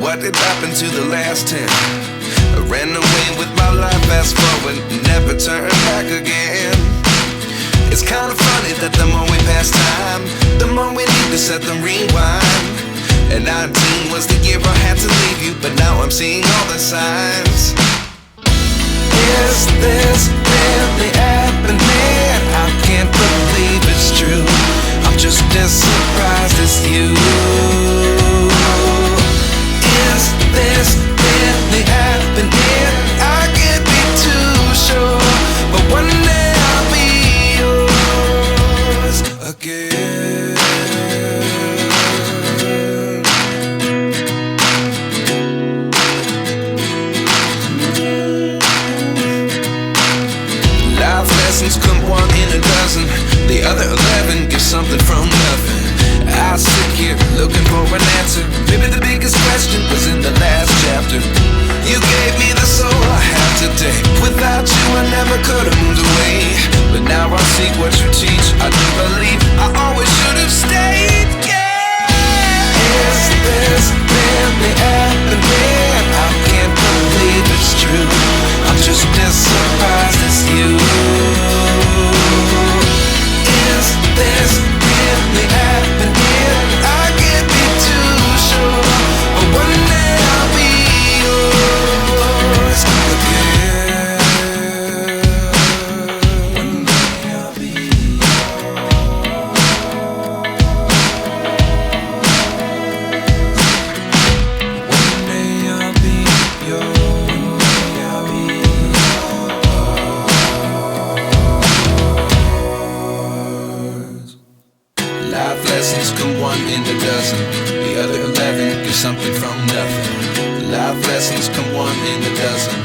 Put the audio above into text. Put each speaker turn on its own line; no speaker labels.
what did happen to the last 10? I ran away with my life, fast forward, never turn back again. It's kinda funny that the more we pass time, the more we need to set the rewind. And 19 was the year I had to leave you, but now I'm seeing all the signs. Is this really happening? I can't believe it's true. I'm just as surprised as you. Is this really happening? I can't be too sure, but one day I'll be yours again. Life lessons come one in a dozen. The other 11 give something from nothing. I sit here looking for an answer. Maybe the biggest question was in the last chapter. You gave me the soul I have today. Without you I never could have moved away. But now I see what you teach. I do believe I always should have stayed. Yeah. Is this really happening? I can't believe it's true. I'm just as surprised as you. Is this really happening? I can't be too sure, but one day I'll be yours again. One day I'll be One day I'll be yours. I'll be yours. Life lessons come one in a dozen. The other 11 give something from nothing. Life lessons come one in a dozen.